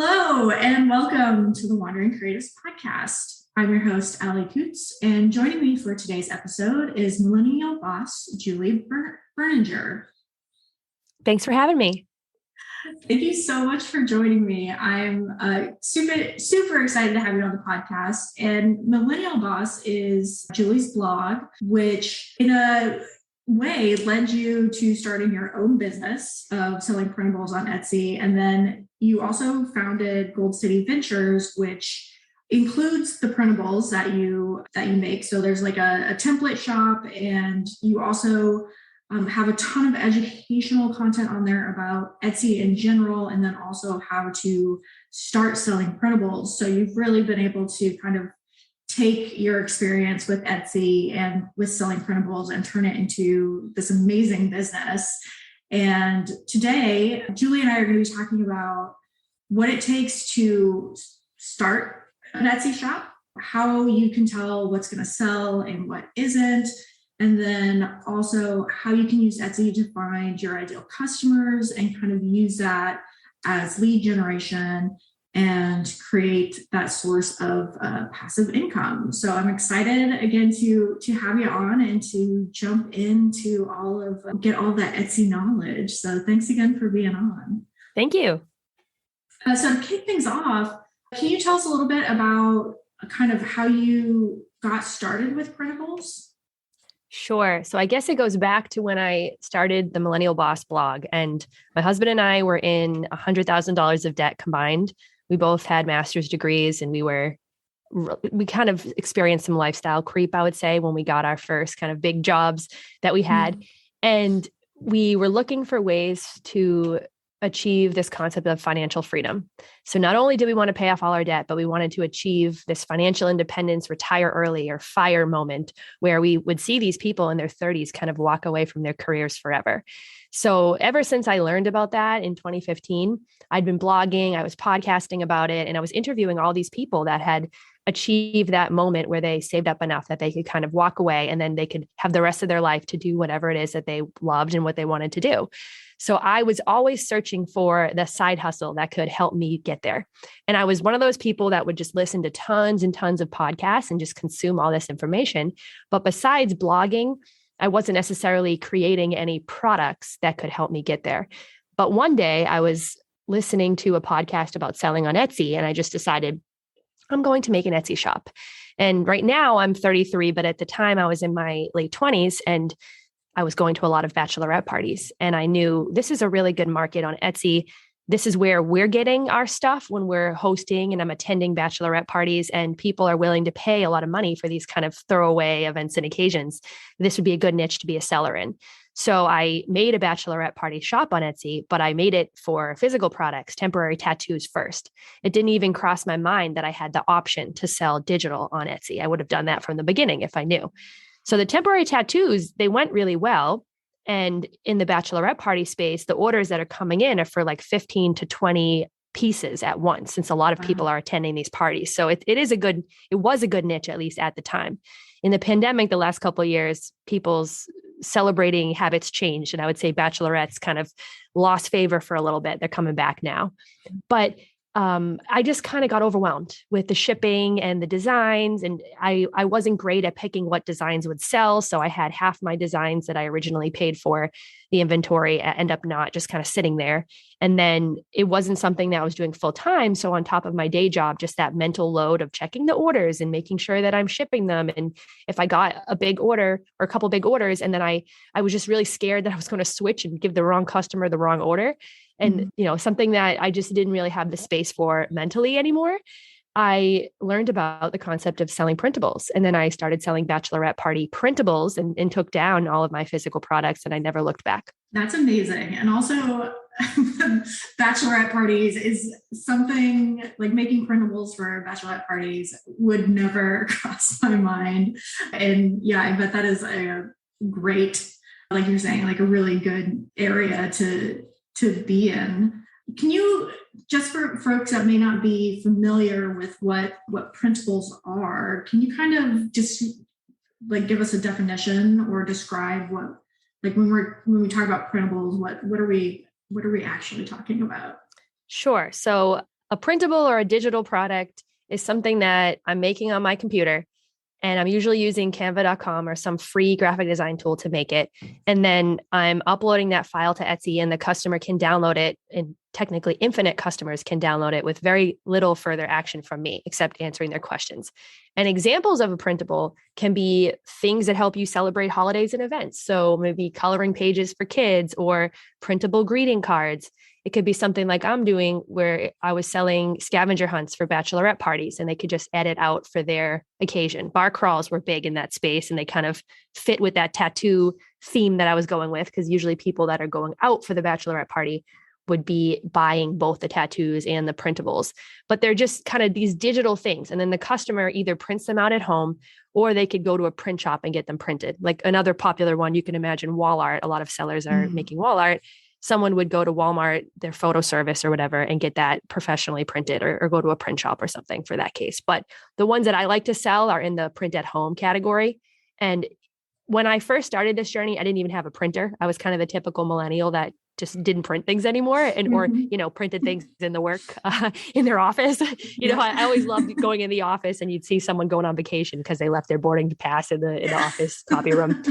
Hello, and welcome to the Wandering Creatives Podcast. I'm your host, Allie, and joining me for today's episode is Millennial Boss, Julie Berninger. Thanks for having me. Thank you so much for joining me. I'm super excited to have you on the podcast. And Millennial Boss is Julie's blog, which in a way led you to starting your own business of selling printables on Etsy. And then you also founded Gold City Ventures, which includes the printables that you make. So there's like a template shop, and you also have a ton of educational content on there about Etsy in general, and then also how to start selling printables. So you've really been able to kind of take your experience with Etsy and with selling printables and turn it into this amazing business. And today, Julie and I are going to be talking about what it takes to start an Etsy shop, how you can tell what's going to sell and what isn't, and then also how you can use Etsy to find your ideal customers and kind of use that as lead generation and create that source of passive income. So I'm excited again to have you on and to jump into get all that Etsy knowledge. So thanks again for being on. Thank you. So to kick things off, can you tell us a little bit about kind of how you got started with printables? Sure. So I guess it goes back to when I started the Millennial Boss blog, and my husband and I were in $100,000 of debt combined. We both had master's degrees, and we kind of experienced some lifestyle creep, I would say, when we got our first kind of big jobs that we had. And we were looking for ways to achieve this concept of financial freedom. So not only did we want to pay off all our debt, but we wanted to achieve this financial independence, retire early, or FIRE moment, where we would see these people in their 30s kind of walk away from their careers forever. So ever since I learned about that in 2015, I'd been blogging, I was podcasting about it, and I was interviewing all these people that had achieved that moment where they saved up enough that they could kind of walk away, and then they could have the rest of their life to do whatever it is that they loved and what they wanted to do. So I was always searching for the side hustle that could help me get there. And I was one of those people that would just listen to tons and tons of podcasts and just consume all this information. But besides blogging, I wasn't necessarily creating any products that could help me get there. But one day I was listening to a podcast about selling on Etsy, and I just decided I'm going to make an Etsy shop. And right now I'm 33, but at the time I was in my late 20s, and I was going to a lot of bachelorette parties, and I knew this is a really good market on Etsy. This is where we're getting our stuff when we're hosting and I'm attending bachelorette parties, and people are willing to pay a lot of money for these kind of throwaway events and occasions. This would be a good niche to be a seller in. So I made a bachelorette party shop on Etsy, but I made it for physical products, temporary tattoos first. It didn't even cross my mind that I had the option to sell digital on Etsy. I would have done that from the beginning if I knew. So the temporary tattoos, they went really well. And in the bachelorette party space, the orders that are coming in are for like 15 to 20 pieces at once, since a lot of people are attending these parties. So it was a good niche, at least at the time. In the pandemic, the last couple of years, people's celebrating habits changed. And I would say bachelorettes kind of lost favor for a little bit. They're coming back now. But I just kind of got overwhelmed with the shipping and the designs, and I wasn't great at picking what designs would sell. So I had half my designs that I originally paid for the inventory end up not just kind of sitting there. And then it wasn't something that I was doing full time. So on top of my day job, just that mental load of checking the orders and making sure that I'm shipping them. And if I got a big order or a couple big orders, and then I was just really scared that I was going to switch and give the wrong customer the wrong order. And, something that I just didn't really have the space for mentally anymore. I learned about the concept of selling printables. And then I started selling bachelorette party printables and took down all of my physical products, and I never looked back. That's amazing. And also bachelorette parties is something like making printables for bachelorette parties would never cross my mind. And yeah, I bet that is a great, like you're saying, like a really good area to be in. Can you, just for folks that may not be familiar with what printables are, can you kind of just like give us a definition or describe what, like when we talk about printables, what are we actually talking about? Sure. So A printable or a digital product is something that I'm making on my computer. And I'm usually using canva.com or some free graphic design tool to make it. And then I'm uploading that file to Etsy, and the customer can download it. And technically, infinite customers can download it with very little further action from me, except answering their questions. And examples of a printable can be things that help you celebrate holidays and events. So maybe coloring pages for kids or printable greeting cards. It could be something like I'm doing where I was selling scavenger hunts for bachelorette parties, and they could just edit out for their occasion. Bar crawls were big in that space, and they kind of fit with that tattoo theme that I was going with, because usually people that are going out for the bachelorette party would be buying both the tattoos and the printables. But they're just kind of these digital things. And then the customer either prints them out at home, or they could go to a print shop and get them printed. Like another popular one, you can imagine wall art. A lot of sellers are making wall art. Someone would go to Walmart, their photo service or whatever, and get that professionally printed, or go to a print shop or something for that case. But the ones that I like to sell are in the print at home category. And when I first started this journey, I didn't even have a printer. I was kind of the typical millennial that just didn't print things anymore, and or printed things in the work in their office. I always loved going in the office, and you'd see someone going on vacation because they left their boarding pass in the office copy room.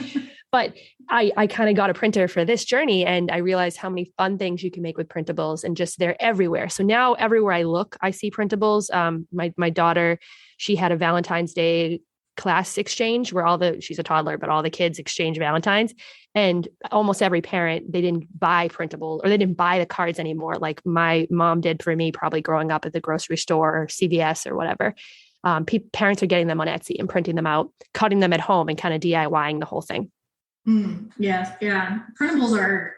But I kind of got a printer for this journey, and I realized how many fun things you can make with printables, and just they're everywhere. So now everywhere I look, I see printables. My daughter, she had a Valentine's Day class exchange where she's a toddler, but all the kids exchange Valentines, and almost every parent, they didn't buy printable, or they didn't buy the cards anymore. Like my mom did for me, probably growing up at the grocery store or CVS or whatever. Parents are getting them on Etsy and printing them out, cutting them at home, and kind of DIYing the whole thing. Yes. Yeah. Printables are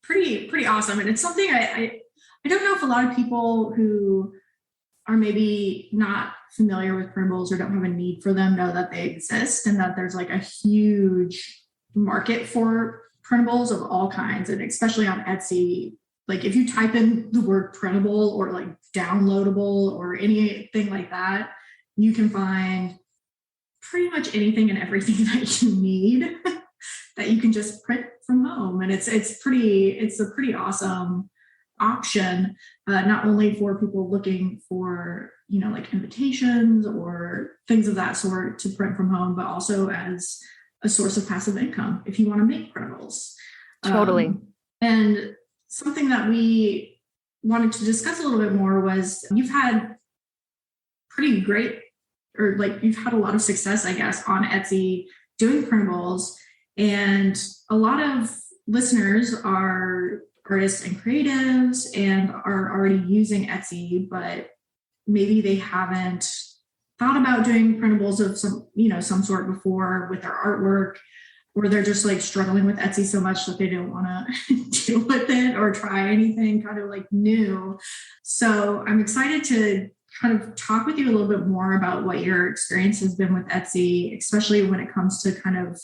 pretty awesome. And it's something I don't know if a lot of people who are maybe not familiar with printables or don't have a need for them know that they exist, and that there's like a huge market for printables of all kinds. And especially on Etsy, like if you type in the word printable or like downloadable or anything like that, you can find pretty much anything and everything that you need that you can just print from home. And it's a pretty awesome option, not only for people looking for, like invitations or things of that sort to print from home, but also as a source of passive income if you want to make printables. Totally. And something that we wanted to discuss a little bit more was you've had you've had a lot of success, I guess, on Etsy doing printables. And a lot of listeners are artists and creatives and are already using Etsy, but maybe they haven't thought about doing printables of some sort before with their artwork, or they're just like struggling with Etsy so much that they don't want to deal with it or try anything kind of like new. So I'm excited to kind of talk with you a little bit more about what your experience has been with Etsy, especially when it comes to kind of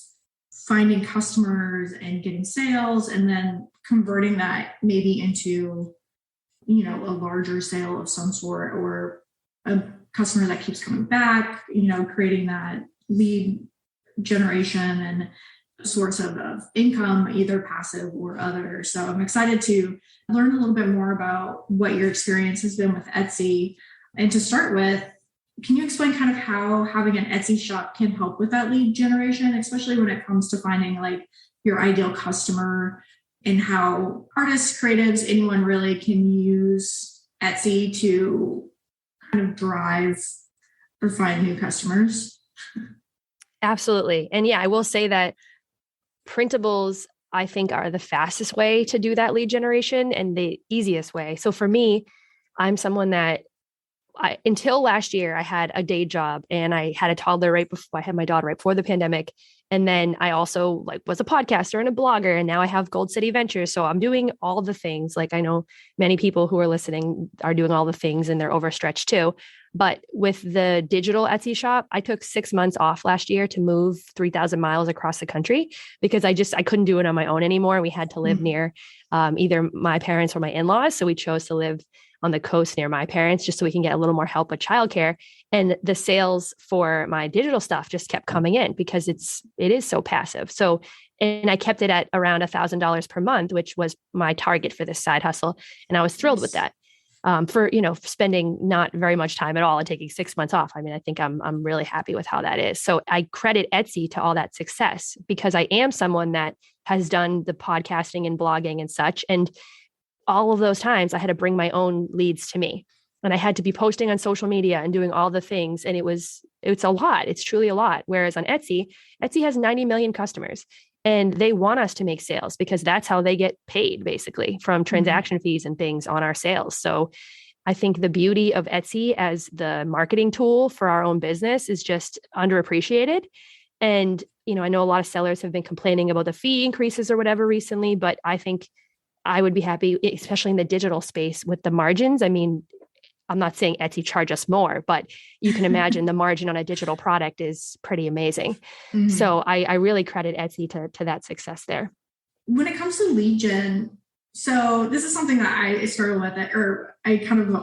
finding customers and getting sales, and then converting that maybe into, a larger sale of some sort, or a customer that keeps coming back, creating that lead generation and source of income, either passive or other. So I'm excited to learn a little bit more about what your experience has been with Etsy. And to start with, can you explain kind of how having an Etsy shop can help with that lead generation, especially when it comes to finding like your ideal customer, and how artists, creatives, anyone really can use Etsy to kind of drive or find new customers? Absolutely. And yeah, I will say that printables, I think, are the fastest way to do that lead generation and the easiest way. So for me, I'm someone that until last year, I had a day job, and I had a toddler right before I had my daughter right before the pandemic. And then I also was a podcaster and a blogger, and now I have Gold City Ventures. So I'm doing all the things. Like I know many people who are listening are doing all the things, and they're overstretched too. But with the digital Etsy shop, I took 6 months off last year to move 3,000 miles across the country because I couldn't do it on my own anymore. We had to live near either my parents or my in-laws. So we chose to live on the coast near my parents, just so we can get a little more help with childcare. And the sales for my digital stuff just kept coming in because it is so passive. So, and I kept it at around $1,000 per month, which was my target for this side hustle. And I was thrilled with that. for, spending not very much time at all and taking 6 months off. I mean, I think I'm really happy with how that is. So I credit Etsy to all that success because I am someone that has done the podcasting and blogging and such. And all of those times I had to bring my own leads to me and I had to be posting on social media and doing all the things. And it's a lot. It's truly a lot. Whereas on Etsy has 90 million customers. And they want us to make sales because that's how they get paid, basically, from transaction fees and things on our sales. So I think the beauty of Etsy as the marketing tool for our own business is just underappreciated. And, I know a lot of sellers have been complaining about the fee increases or whatever recently, but I think I would be happy, especially in the digital space with the margins. I mean, I'm not saying Etsy charge us more, but you can imagine the margin on a digital product is pretty amazing. Mm-hmm. So I really credit Etsy to that success there. When it comes to lead gen, so this is something that I struggle with, or I kind of,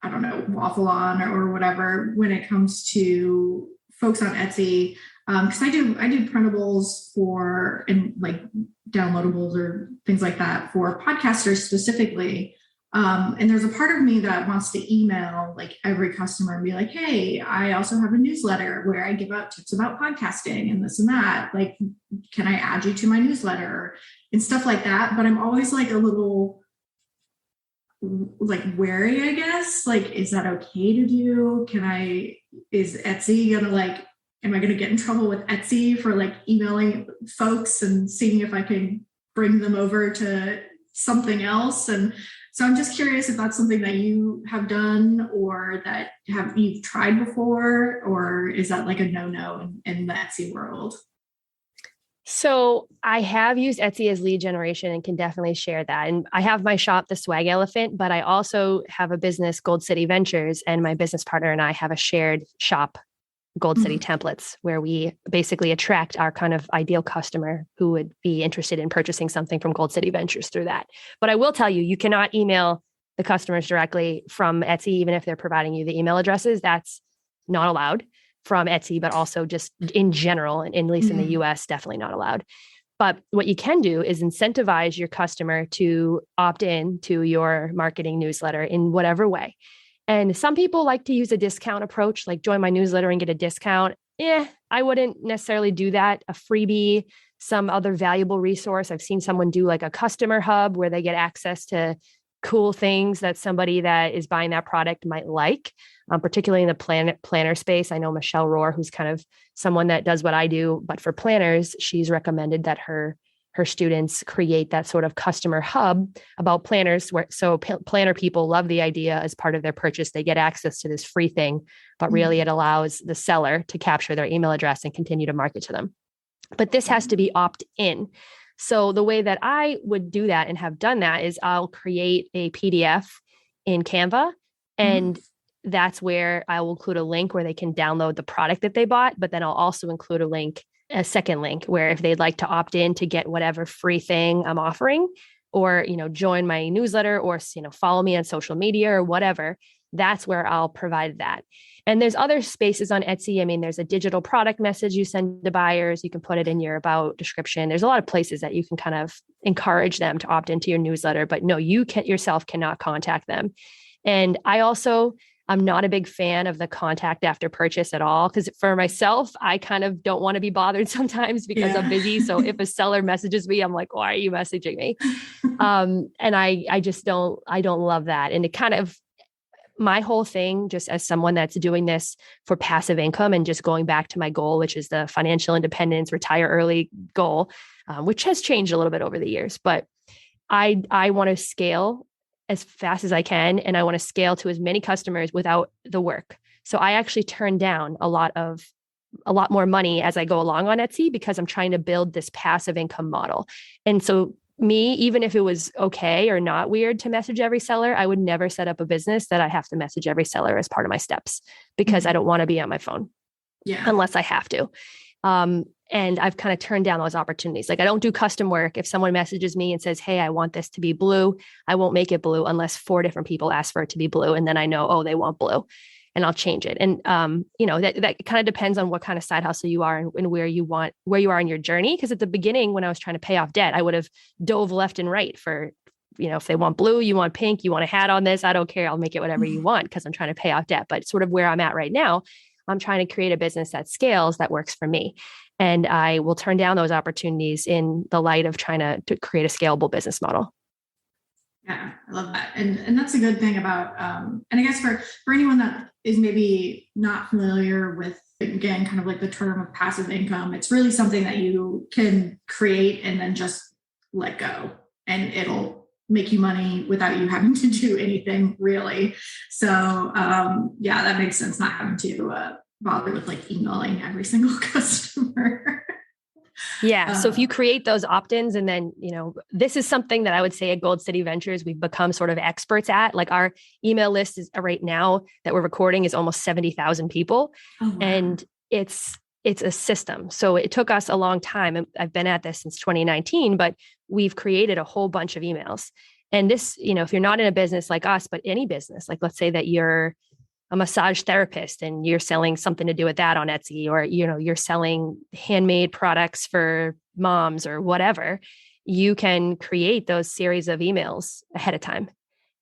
I don't know, waffle on or whatever when it comes to folks on Etsy. Because I do printables and like downloadables or things like that for podcasters specifically. And there's a part of me that wants to email like every customer and be like, hey, I also have a newsletter where I give out tips about podcasting and this and that. Like, can I add you to my newsletter and stuff like that? But I'm always like a little like wary, I guess. Like, is that okay to do? Is Etsy gonna like, am I going to get in trouble with Etsy for like emailing folks and seeing if I can bring them over to something else? And so I'm just curious if that's something that you have done or that you've tried before, or is that like a no-no in the Etsy world? So I have used Etsy as lead generation and can definitely share that. And I have my shop, The Swag Elephant, but I also have a business, Gold City Ventures, and my business partner and I have a shared shop, Gold City Templates, where we basically attract our kind of ideal customer who would be interested in purchasing something from Gold City Ventures through that. But I will tell you, you cannot email the customers directly from Etsy, even if they're providing you the email addresses. That's not allowed from Etsy, but also just in general, and at least in the US, definitely not allowed. But what you can do is incentivize your customer to opt in to your marketing newsletter in whatever way. And some people like to use a discount approach, like join my newsletter and get a discount. I wouldn't necessarily do that. A freebie, some other valuable resource. I've seen someone do like a customer hub where they get access to cool things that somebody that is buying that product might like, particularly in the planner space. I know Michelle Rohr, who's kind of someone that does what I do, but for planners, she's recommended that her students create that sort of customer hub about planners planner people love the idea as part of their purchase. They get access to this free thing, but really it allows the seller to capture their email address and continue to market to them. But this has to be opt-in. So the way that I would do that and have done that is I'll create a PDF in Canva, and that's where I will include a link where they can download the product that they bought, but then I'll also include a second link where if they'd like to opt in to get whatever free thing I'm offering, or, join my newsletter, or, follow me on social media or whatever, that's where I'll provide that. And there's other spaces on Etsy. I mean, there's a digital product message you send to buyers. You can put it in your about description. There's a lot of places that you can kind of encourage them to opt into your newsletter, but no, you yourself cannot contact them. And I'm not a big fan of the contact after purchase at all, because for myself, I kind of don't want to be bothered sometimes because I'm busy. So if a seller messages me, I'm like, why are you messaging me? And I don't love that. And it kind of, my whole thing, just as someone that's doing this for passive income and just going back to my goal, which is the financial independence, retire early goal, which has changed a little bit over the years, but I want to scale as fast as I can. And I want to scale to as many customers without the work. So I actually turn down a lot more money as I go along on Etsy because I'm trying to build this passive income model. And so even if it was okay or not weird to message every seller, I would never set up a business that I have to message every seller as part of my steps because I don't want to be on my phone unless I have to. And I've kind of turned down those opportunities. Like I don't do custom work. If someone messages me and says, hey, I want this to be blue, I won't make it blue unless 4 different people ask for it to be blue. And then I know, oh, they want blue, and I'll change it. And, that kind of depends on what kind of side hustle you are and where you are in your journey. Because at the beginning, when I was trying to pay off debt, I would have dove left and right for if they want blue, you want pink, you want a hat on this, I don't care. I'll make it whatever you want because I'm trying to pay off debt. But sort of where I'm at right now, I'm trying to create a business that scales, that works for me. And I will turn down those opportunities in the light of trying to create a scalable business model. Yeah, I love that. And that's a good thing about, and I guess for anyone that is maybe not familiar with, again, kind of like the term of passive income, it's really something that you can create and then just let go, and it'll make you money without you having to do anything really. So yeah, that makes sense. Not having to bother with like emailing every single customer. Yeah. So if you create those opt-ins, and then, this is something that I would say at Gold City Ventures, we've become sort of experts at. Like our email list is right now that we're recording is almost 70,000 people. Oh, wow. And it's a system. So it took us a long time. And I've been at this since 2019, but we've created a whole bunch of emails. And this, if you're not in a business like us, but any business, like let's say that you're a massage therapist and you're selling something to do with that on Etsy, or, you're selling handmade products for moms or whatever, you can create those series of emails ahead of time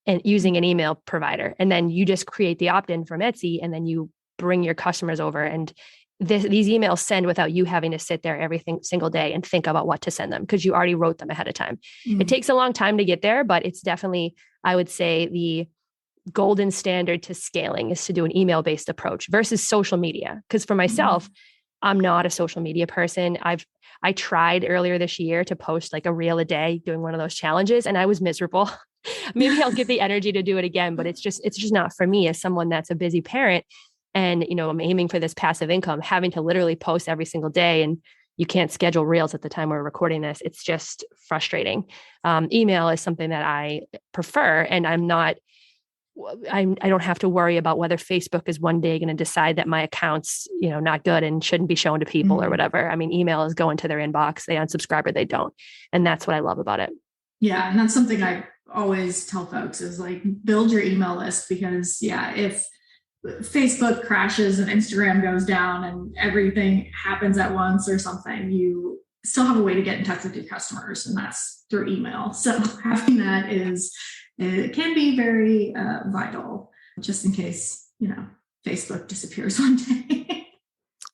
and using an email provider. And then you just create the opt-in from Etsy, and then you bring your customers over, and these emails send without you having to sit there every single day and think about what to send them, because you already wrote them ahead of time. Mm-hmm. It takes a long time to get there, but it's definitely, I would say, the golden standard to scaling is to do an email-based approach versus social media. Because for myself, I'm not a social media person. I tried earlier this year to post like a reel a day doing one of those challenges, and I was miserable. Maybe I'll get the energy to do it again, but it's just not for me as someone that's a busy parent. And, I'm aiming for this passive income, having to literally post every single day, and you can't schedule reels at the time we're recording this. It's just frustrating. Email is something that I prefer, and I don't have to worry about whether Facebook is one day going to decide that my account's, not good and shouldn't be shown to people or whatever. I mean, email is going to their inbox. They unsubscribe or they don't. And that's what I love about it. Yeah. And that's something I always tell folks is like, build your email list, because if Facebook crashes and Instagram goes down and everything happens at once or something, you still have a way to get in touch with your customers, and that's through email. So having that it can be very vital, just in case, Facebook disappears one day.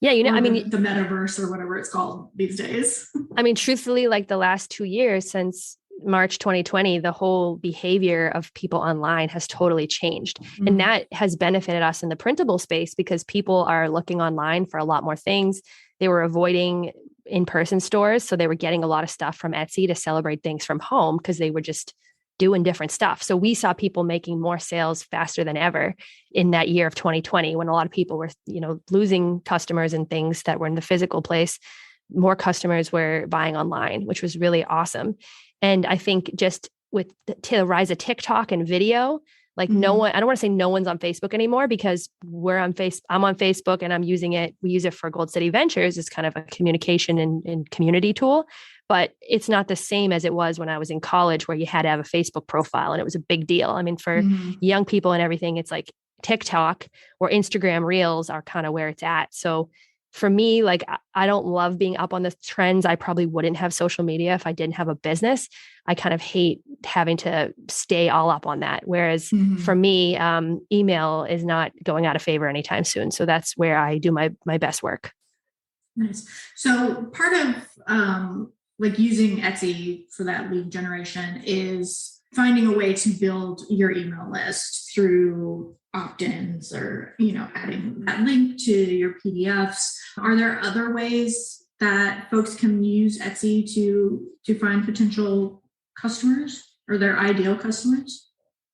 Yeah. The metaverse or whatever it's called these days. I mean, truthfully, like the last 2 years since March 2020, the whole behavior of people online has totally changed. Mm-hmm. And that has benefited us in the printable space, because people are looking online for a lot more things. They were avoiding in-person stores. So they were getting a lot of stuff from Etsy to celebrate things from home, because they were just doing different stuff. So we saw people making more sales faster than ever in that year of 2020, when a lot of people were, losing customers and things that were in the physical place. More customers were buying online, which was really awesome. And I think just with the rise of TikTok and video, like no one, I don't want to say no one's on Facebook anymore, because I'm on Facebook and I'm using it. We use it for Gold City Ventures. It's kind of a communication and community tool, but it's not the same as it was when I was in college, where you had to have a Facebook profile and it was a big deal. I mean, for young people and everything, it's like TikTok or Instagram Reels are kind of where it's at. So for me, like, I don't love being up on the trends. I probably wouldn't have social media if I didn't have a business. I kind of hate having to stay all up on that. Whereas for me, email is not going out of favor anytime soon. So that's where I do my best work. Nice. So part of like using Etsy for that lead generation is finding a way to build your email list through opt-ins, or, adding that link to your PDFs. Are there other ways that folks can use Etsy to find potential customers or their ideal customers?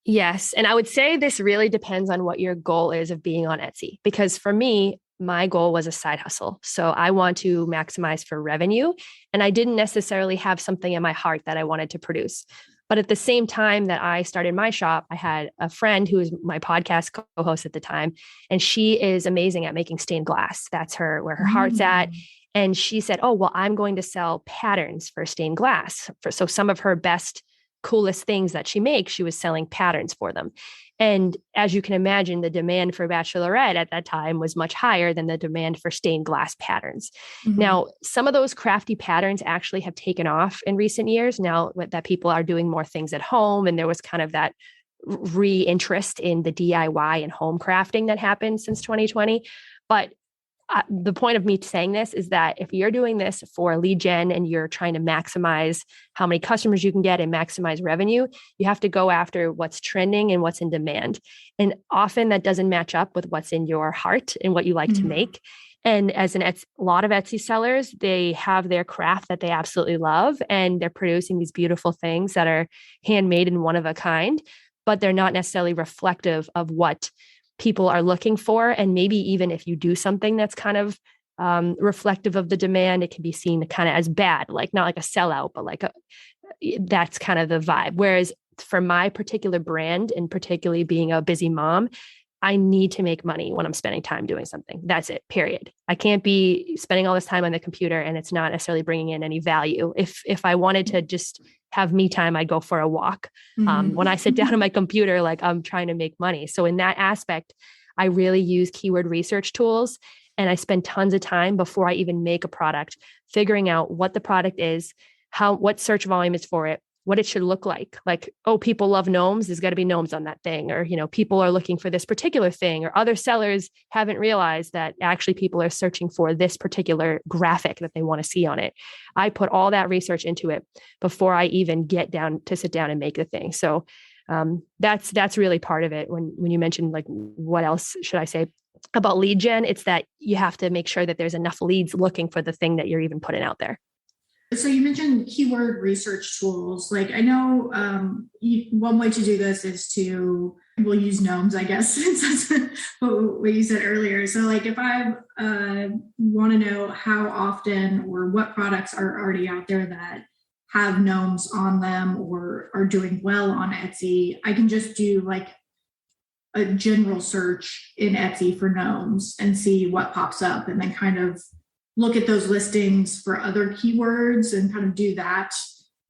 Yes. And I would say this really depends on what your goal is of being on Etsy, because for me, my goal was a side hustle. So I want to maximize for revenue. And I didn't necessarily have something in my heart that I wanted to produce. But at the same time that I started my shop, I had a friend who was my podcast co-host at the time, and she is amazing at making stained glass. That's where her heart's at. And she said, oh, well, I'm going to sell patterns for stained glass. So some of her best coolest things that she makes, she was selling patterns for them. And as you can imagine, the demand for bachelorette at that time was much higher than the demand for stained glass patterns. Mm-hmm. Now, some of those crafty patterns actually have taken off in recent years now that people are doing more things at home. And there was kind of that re-interest in the DIY and home crafting that happened since 2020. But the point of me saying this is that if you're doing this for lead gen and you're trying to maximize how many customers you can get and maximize revenue, you have to go after what's trending and what's in demand. And often that doesn't match up with what's in your heart and what you like to make. And as a lot of Etsy sellers, they have their craft that they absolutely love, and they're producing these beautiful things that are handmade and one of a kind, but they're not necessarily reflective of what people are looking for. And maybe even if you do something that's kind of reflective of the demand, it can be seen kind of as bad, like not like a sellout, but like that's kind of the vibe. Whereas for my particular brand, and particularly being a busy mom, I need to make money when I'm spending time doing something. That's it, period. I can't be spending all this time on the computer and it's not necessarily bringing in any value. If I wanted to just have me time, I'd go for a walk. When I sit down on my computer, like I'm trying to make money. So in that aspect, I really use keyword research tools, and I spend tons of time before I even make a product, figuring out what the product is, what search volume is for it, what it should look like. Like, oh, people love gnomes. There's got to be gnomes on that thing. Or, people are looking for this particular thing, or other sellers haven't realized that actually people are searching for this particular graphic that they want to see on it. I put all that research into it before I even get down to sit down and make the thing. So that's really part of it. When you mentioned like, what else should I say about lead gen? It's that you have to make sure that there's enough leads looking for the thing that you're even putting out there. So you mentioned keyword research tools. Like I know one way to do this is we'll use gnomes, I guess, since that's what you said earlier. So like if I want to know how often or what products are already out there that have gnomes on them or are doing well on Etsy, I can just do like a general search in Etsy for gnomes and see what pops up, and then kind of look at those listings for other keywords and kind of do that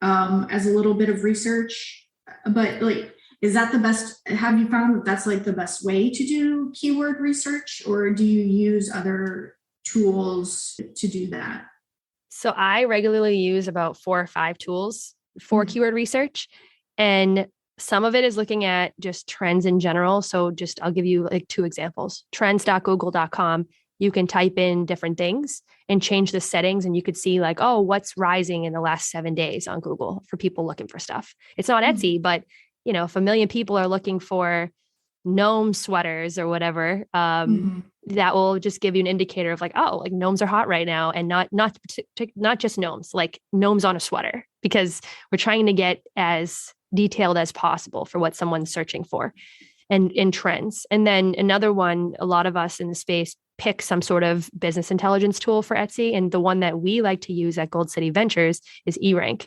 as a little bit of research. But like, is that the best? Have you found that that's like the best way to do keyword research, or do you use other tools to do that? So I regularly use about 4 or 5 tools for keyword research. And some of it is looking at just trends in general. So I'll give you like 2 examples. Trends.google.com. You can type in different things and change the settings, and you could see like, oh, what's rising in the last 7 days on Google for people looking for stuff. It's not Etsy, but if 1 million people are looking for gnome sweaters or whatever, that will just give you an indicator of like, oh, like gnomes are hot right now, and not just gnomes, like gnomes on a sweater, because we're trying to get as detailed as possible for what someone's searching for, and in trends. And then another one, a lot of us in the space pick some sort of business intelligence tool for Etsy. And the one that we like to use at Gold City Ventures is eRank.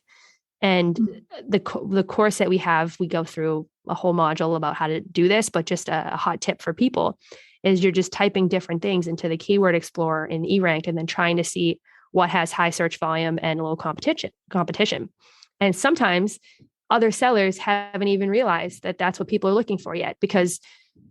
And the course that we have, we go through a whole module about how to do this, but just a hot tip for people is you're just typing different things into the keyword explorer in eRank and then trying to see what has high search volume and low competition. And sometimes other sellers haven't even realized that that's what people are looking for yet, because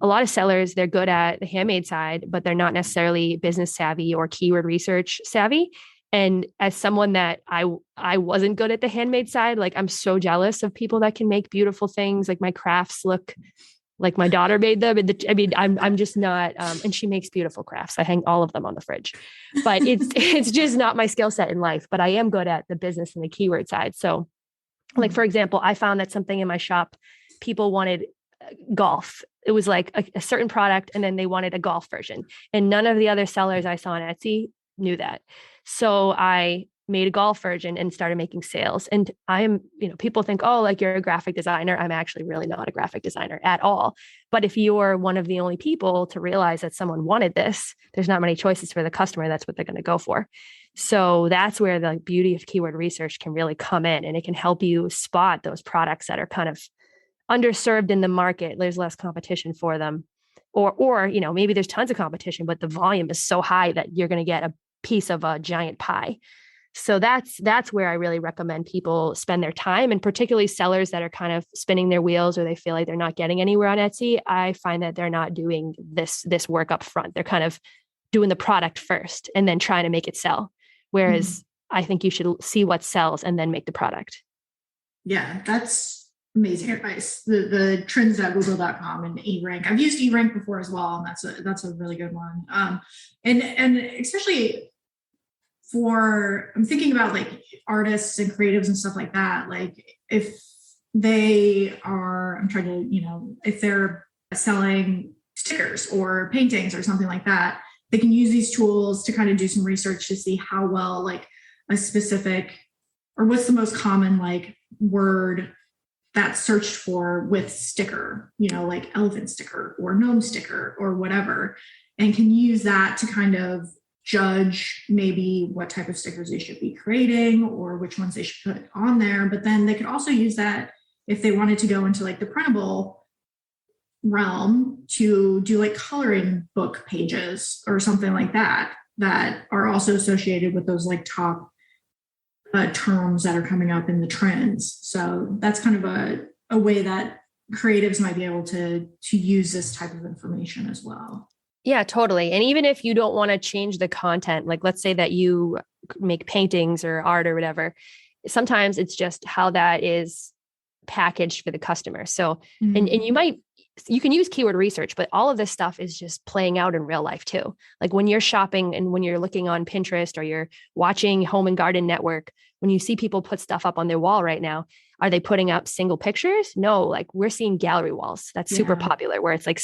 a lot of sellers, they're good at the handmade side, but they're not necessarily business savvy or keyword research savvy. And as someone that I wasn't good at the handmade side, like I'm so jealous of people that can make beautiful things. Like my crafts look like my daughter made them. I'm just not, and she makes beautiful crafts. I hang all of them on the fridge, but it's just not my skill set in life, but I am good at the business and the keyword side. So like, for example, I found that something in my shop, people wanted golf. It was like a certain product, and then they wanted a golf version. And none of the other sellers I saw on Etsy knew that. So I made a golf version and started making sales. And people think, oh, like you're a graphic designer. I'm actually really not a graphic designer at all. But if you're one of the only people to realize that someone wanted this, there's not many choices for the customer. That's what they're going to go for. So that's where the beauty of keyword research can really come in, and it can help you spot those products that are kind of underserved in the market. There's less competition for them, or maybe there's tons of competition, but the volume is so high that you're going to get a piece of a giant pie. So that's where I really recommend people spend their time, and particularly sellers that are kind of spinning their wheels or they feel like they're not getting anywhere on Etsy. I find that they're not doing this work up front. They're kind of doing the product first and then trying to make it sell. Whereas I think you should see what sells and then make the product. Yeah, that's amazing advice. The trends.google.com and eRank. I've used eRank before as well, and that's a really good one. And especially I'm thinking about like artists and creatives and stuff like that. Like if I'm trying to, if they're selling stickers or paintings or something like that, they can use these tools to kind of do some research to see how well like a specific, or what's the most common like word that's searched for with sticker, like elephant sticker or gnome sticker or whatever, and can use that to kind of judge maybe what type of stickers they should be creating or which ones they should put on there. But then they could also use that if they wanted to go into like the printable realm to do like coloring book pages or something like that are also associated with those like top terms that are coming up in the trends. So that's kind of a way that creatives might be able to use this type of information as well. Yeah, totally. And even if you don't want to change the content, like let's say that you make paintings or art or whatever, sometimes it's just how that is packaged for the customer. So, and you can use keyword research, but all of this stuff is just playing out in real life too. Like when you're shopping and when you're looking on Pinterest or you're watching Home and Garden Network, when you see people put stuff up on their wall right now, are they putting up single pictures? No, like we're seeing gallery walls. That's super popular, where it's like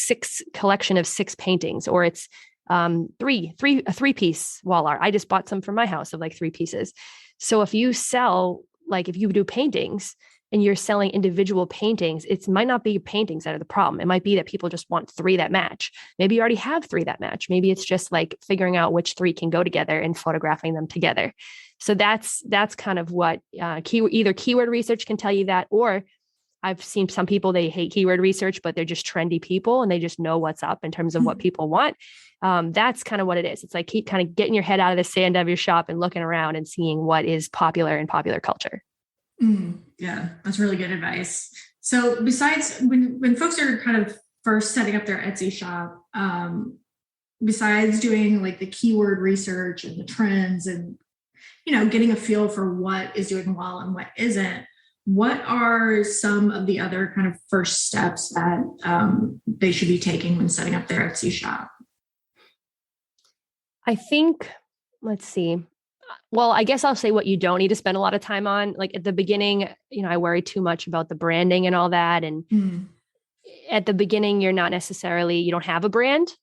collection of 6 paintings, or it's a 3-piece wall art. I just bought some for my house of like 3 pieces. So if you do paintings and you're selling individual paintings, it might not be your paintings that are the problem. It might be that people just want 3 that match. Maybe you already have 3 that match. Maybe it's just like figuring out which 3 can go together and photographing them together. So that's kind of what either keyword research can tell you that, or I've seen some people, they hate keyword research, but they're just trendy people and they just know what's up in terms of what people want. That's kind of what it is. It's like keep kind of getting your head out of the sand of your shop and looking around and seeing what is popular in popular culture. Yeah, that's really good advice. So besides when folks are kind of first setting up their Etsy shop, besides doing like the keyword research and the trends and, getting a feel for what is doing well and what isn't, what are some of the other kind of first steps that they should be taking when setting up their Etsy shop? I think, let's see. Well, I guess I'll say what you don't need to spend a lot of time on. Like at the beginning, I worry too much about the branding and all that. And at the beginning, you don't have a brand.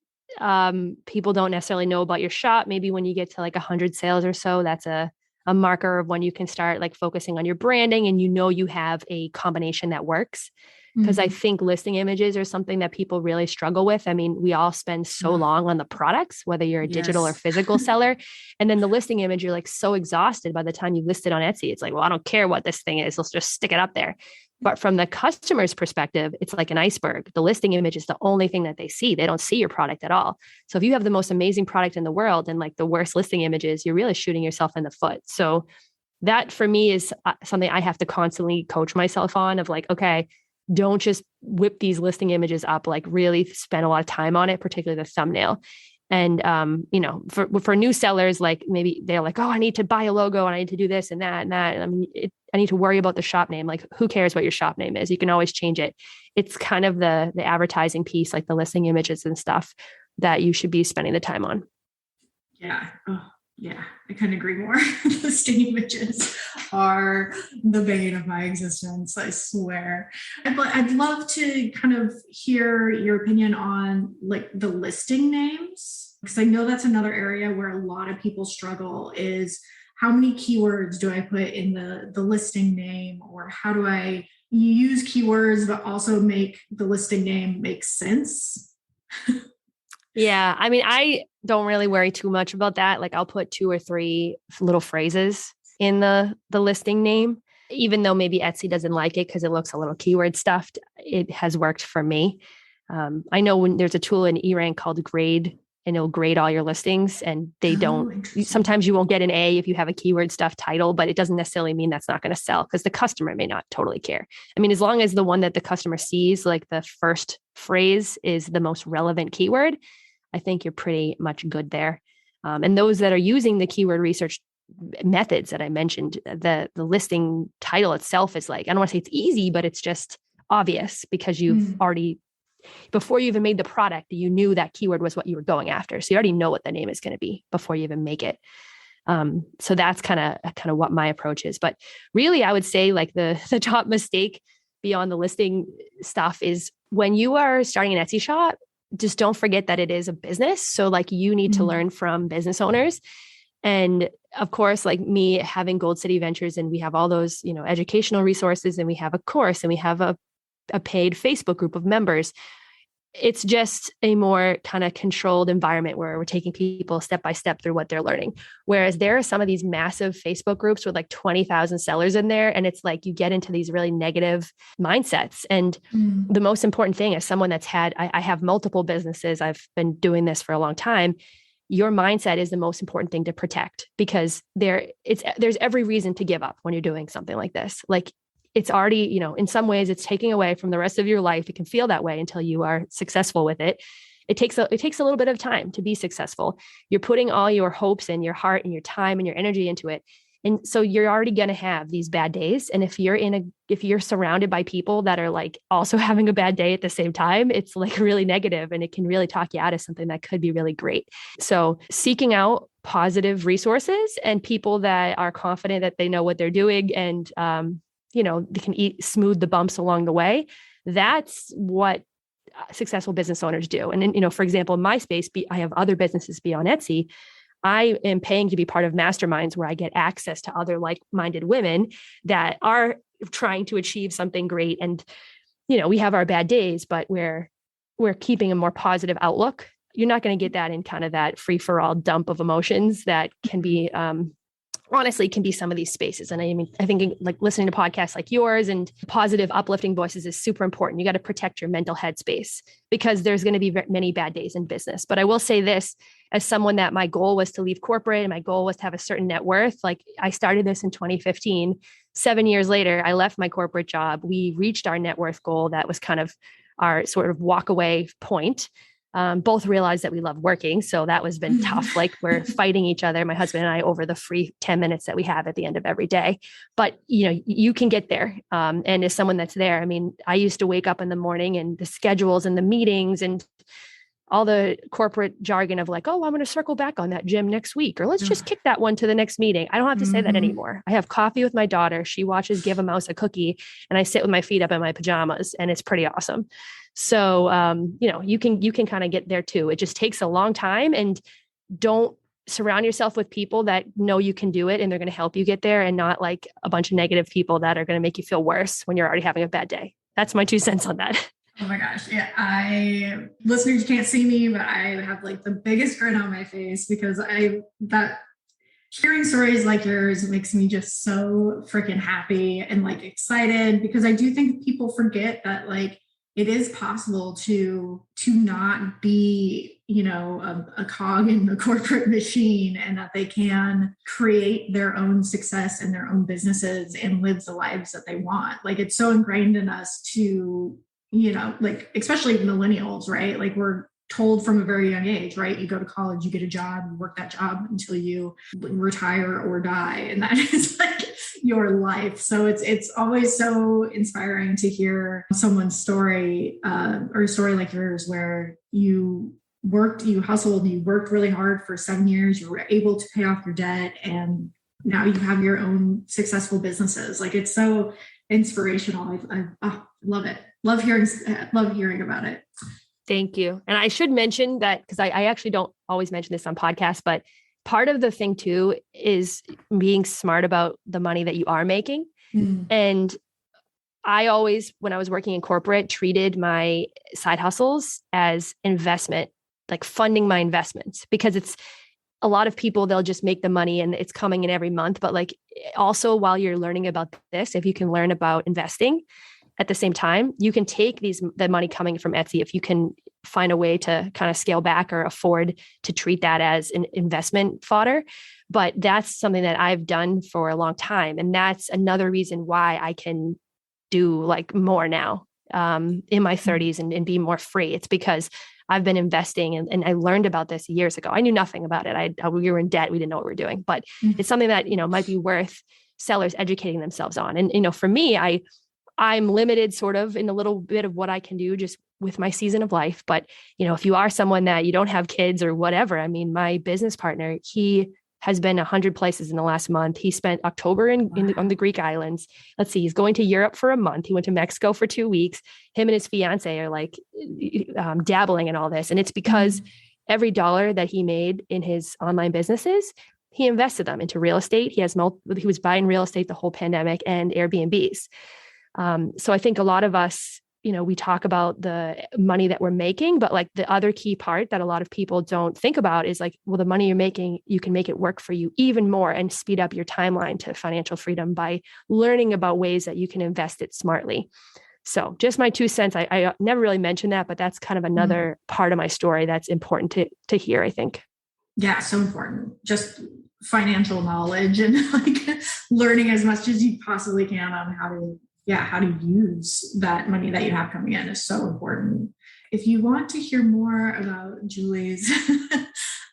People don't necessarily know about your shop. Maybe when you get to like 100 sales or so, that's a marker of when you can start like focusing on your branding and you have a combination that works. Because I think listing images are something that people really struggle with. I mean, we all spend so long on the products, whether you're a digital or physical seller. And then the listing image, you're like so exhausted by the time you list it on Etsy. It's like, well, I don't care what this thing is. Let's just stick it up there. But from the customer's perspective, it's like an iceberg. The listing image is the only thing that they see. They don't see your product at all. So if you have the most amazing product in the world and like the worst listing images, you're really shooting yourself in the foot. So that for me is something I have to constantly coach myself on of like, okay, don't just whip these listing images up, like really spend a lot of time on it, particularly the thumbnail. And, for new sellers, like maybe they're like, oh, I need to buy a logo and I need to do this and that and that. And I mean, I need to worry about the shop name. Like, who cares what your shop name is? You can always change it. It's kind of the advertising piece, like the listing images and stuff that you should be spending the time on. Yeah. Oh, yeah. I couldn't agree more. Listing images are the bane of my existence, I swear. I'd love to kind of hear your opinion on like the listing names, because I know that's another area where a lot of people struggle is how many keywords do I put in the listing name, or how do I use keywords but also make the listing name make sense? Yeah. I mean, I don't really worry too much about that. Like I'll put 2 or 3 little phrases in the listing name, even though maybe Etsy doesn't like it because it looks a little keyword stuffed. It has worked for me. I know when there's a tool in eRank called Grade and it'll grade all your listings. And Interesting. sometimes you won't get an A if you have a keyword stuff title, but it doesn't necessarily mean that's not going to sell because the customer may not totally care. I mean, as long as the one that the customer sees, like the first phrase is the most relevant keyword, I think you're pretty much good there. And those that are using the keyword research methods that I mentioned, the listing title itself is like, I don't want to say it's easy, but it's just obvious because you've already, before you even made the product, you knew that keyword was what you were going after. So you already know what the name is going to be before you even make it. So that's kind of what my approach is. But really, I would say like the top mistake beyond the listing stuff is when you are starting an Etsy shop, just don't forget that it is a business. So like you need to learn from business owners. And of course, like me having Gold City Ventures, and we have all those, educational resources, and we have a course, and we have a paid Facebook group of members. It's just a more kind of controlled environment where we're taking people step by step through what they're learning. Whereas there are some of these massive Facebook groups with like 20,000 sellers in there. And it's like you get into these really negative mindsets. And the most important thing as someone that's I have multiple businesses, I've been doing this for a long time. Your mindset is the most important thing to protect because there's every reason to give up when you're doing something like this. Like it's already, in some ways it's taking away from the rest of your life. It can feel that way until you are successful with it. It takes a little bit of time to be successful. You're putting all your hopes and your heart and your time and your energy into it. And so you're already going to have these bad days. And if you're surrounded by people that are like also having a bad day at the same time, it's like really negative and it can really talk you out of something that could be really great. So seeking out positive resources and people that are confident that they know what they're doing and, they can smooth the bumps along the way. That's what successful business owners do. And then, for example, in my space, I have other businesses beyond Etsy. I am paying to be part of masterminds where I get access to other like-minded women that are trying to achieve something great. And, we have our bad days, but we're keeping a more positive outlook. You're not going to get that in kind of that free-for-all dump of emotions that can be, honestly, can be some of these spaces. And I think like listening to podcasts like yours and positive, uplifting voices is super important. You got to protect your mental headspace because there's going to be many bad days in business. But I will say this, as someone that my goal was to leave corporate and my goal was to have a certain net worth, like I started this in 2015, 7 years later, I left my corporate job. We reached our net worth goal. That was kind of our sort of walk away point. Both realized that we love working. So that was been tough. Like we're fighting each other, my husband and I, over the free 10 minutes that we have at the end of every day. But, you can get there. And as someone that's there, I used to wake up in the morning and the schedules and the meetings and all the corporate jargon of like, oh, I'm going to circle back on that gym next week, or let's just kick that one to the next meeting. I don't have to say that anymore. I have coffee with my daughter. She watches Give a Mouse a Cookie and I sit with my feet up in my pajamas and it's pretty awesome. So, you can kind of get there too. It just takes a long time, and don't surround yourself with people that know you can do it and they're going to help you get there, and not like a bunch of negative people that are going to make you feel worse when you're already having a bad day. That's my 2 cents on that. Oh my gosh. Yeah. Listeners can't see me, but I have like the biggest grin on my face because hearing stories like yours makes me just so freaking happy and like excited, because I do think people forget that like it is possible to not be, a cog in the corporate machine, and that they can create their own success in their own businesses and live the lives that they want. Like it's so ingrained in us to, like, especially millennials, right? Like we're told from a very young age, right? You go to college, you get a job, you work that job until you retire or die. And that is like your life. So it's always so inspiring to hear someone's story, or a story like yours, where you hustled, you worked really hard for 7 years, you were able to pay off your debt, and now you have your own successful businesses. Like it's so inspirational. I love it. Love hearing about it. Thank you. And I should mention that, because I actually don't always mention this on podcasts, but part of the thing too is being smart about the money that you are making. And I always, when I was working in corporate, treated my side hustles as investment, like funding my investments, because it's a lot of people, they'll just make the money and it's coming in every month. But like also while you're learning about this, if you can learn about investing at the same time, you can take the money coming from Etsy, if you can find a way to kind of scale back or afford to treat that as an investment fodder. But that's something that I've done for a long time. And that's another reason why I can do like more now in my 30s and be more free. It's because I've been investing and I learned about this years ago. I knew nothing about it. We were in debt. We didn't know what we were doing, but it's something that, might be worth sellers educating themselves on. And, for me, I'm limited sort of in a little bit of what I can do just with my season of life. But, if you are someone that you don't have kids or whatever, I mean, my business partner, he has been 100 places in the last month. He spent October on the Greek islands. Let's see, he's going to Europe for a month. He went to Mexico for 2 weeks. Him and his fiance are like dabbling in all this. And it's because every dollar that he made in his online businesses, he invested them into real estate. He was buying real estate the whole pandemic and Airbnbs. So I think a lot of us, we talk about the money that we're making, but like the other key part that a lot of people don't think about is like, well, the money you're making, you can make it work for you even more and speed up your timeline to financial freedom by learning about ways that you can invest it smartly. So just my 2 cents. I never really mentioned that, but that's kind of another part of my story that's important to hear, I think. Yeah, so important. Just financial knowledge and like learning as much as you possibly can on how to use that money that you have coming in is so important. If you want to hear more about Julie's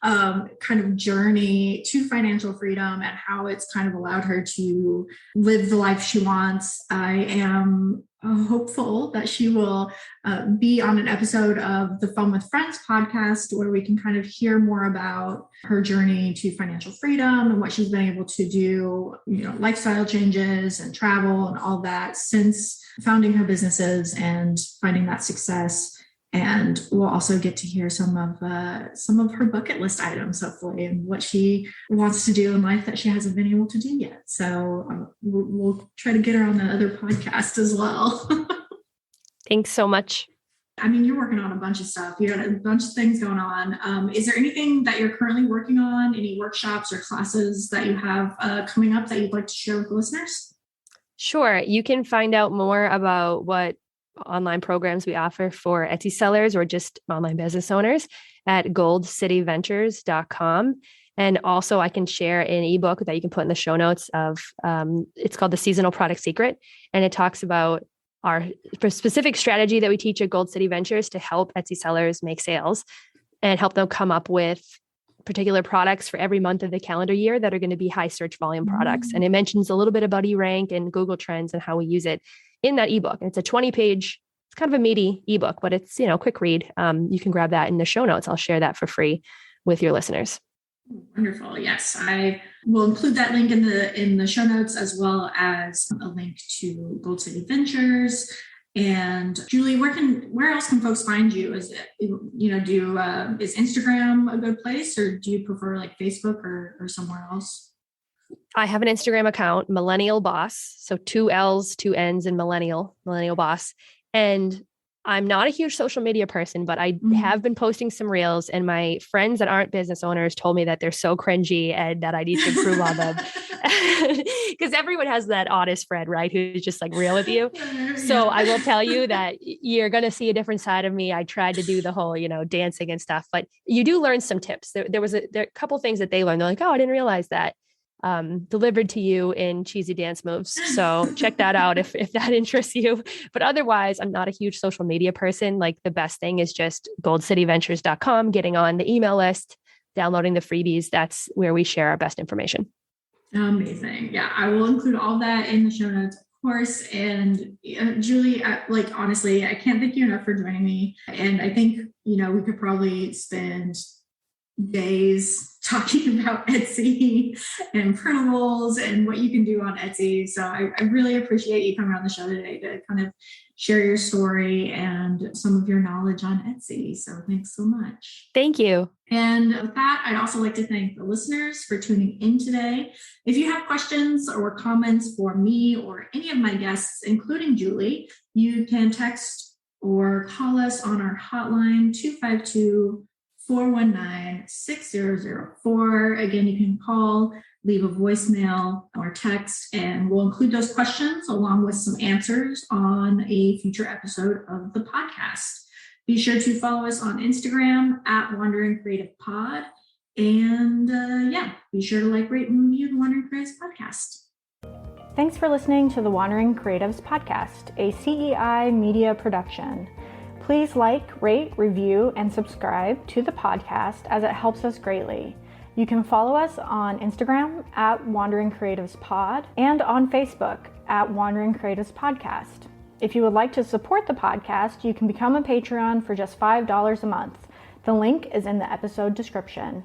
kind of journey to financial freedom and how it's kind of allowed her to live the life she wants, I am hopeful that she will be on an episode of the Fun with Friends podcast where we can kind of hear more about her journey to financial freedom and what she's been able to do, lifestyle changes and travel and all that since founding her businesses and finding that success. And we'll also get to hear some of her bucket list items, hopefully, and what she wants to do in life that she hasn't been able to do yet. So we'll try to get her on the other podcast as well. Thanks so much. I mean, you're working on a bunch of stuff. You got a bunch of things going on. Is there anything that you're currently working on? Any workshops or classes that you have coming up that you'd like to share with the listeners? Sure. You can find out more about what online programs we offer for Etsy sellers or just online business owners at goldcityventures.com. And also I can share an ebook that you can put in the show notes of, it's called The Seasonal Product Secret. And it talks about our specific strategy that we teach at Gold City Ventures to help Etsy sellers make sales and help them come up with particular products for every month of the calendar year that are going to be high search volume products. And it mentions a little bit about eRank and Google Trends and how we use it in that ebook. And it's a 20-page, it's kind of a meaty ebook, but it's, quick read. You can grab that in the show notes. I'll share that for free with your listeners. Wonderful. Yes, I will include that link in the show notes, as well as a link to Gold City Ventures. And Julie, where else can folks find you? Is it, is Instagram a good place, or do you prefer like Facebook or somewhere else? I have an Instagram account, Millennial Boss. So 2 L's, 2 N's in Millennial Boss. And I'm not a huge social media person, but I have been posting some reels, and my friends that aren't business owners told me that they're so cringy and that I need to improve on them. Because everyone has that honest friend, right? Who's just like real with you. So I will tell you that you're going to see a different side of me. I tried to do the whole, dancing and stuff, but you do learn some tips. There are a couple things that they learned. They're like, oh, I didn't realize that. Delivered to you in cheesy dance moves. So check that out if that interests you. But otherwise, I'm not a huge social media person. Like the best thing is just goldcityventures.com, getting on the email list, downloading the freebies. That's where we share our best information. Amazing. Yeah, I will include all that in the show notes, of course. And Julie, honestly, I can't thank you enough for joining me. And I think, we could probably spend days talking about Etsy and printables and what you can do on Etsy. So I really appreciate you coming on the show today to kind of share your story and some of your knowledge on Etsy. So thanks so much. Thank you. And with that, I'd also like to thank the listeners for tuning in today. If you have questions or comments for me or any of my guests, including Julie, you can text or call us on our hotline 252-419-6004. Again, you can call, leave a voicemail or text, and we'll include those questions along with some answers on a future episode of the podcast. Be sure to follow us on Instagram at Wandering Creative Pod. And be sure to like, rate, and review the Wandering Creatives podcast. Thanks for listening to the Wandering Creatives podcast, a CEI media production. Please like, rate, review, and subscribe to the podcast as it helps us greatly. You can follow us on Instagram at Wandering Creatives Pod and on Facebook at Wandering Creatives Podcast. If you would like to support the podcast, you can become a Patreon for just $5 a month. The link is in the episode description.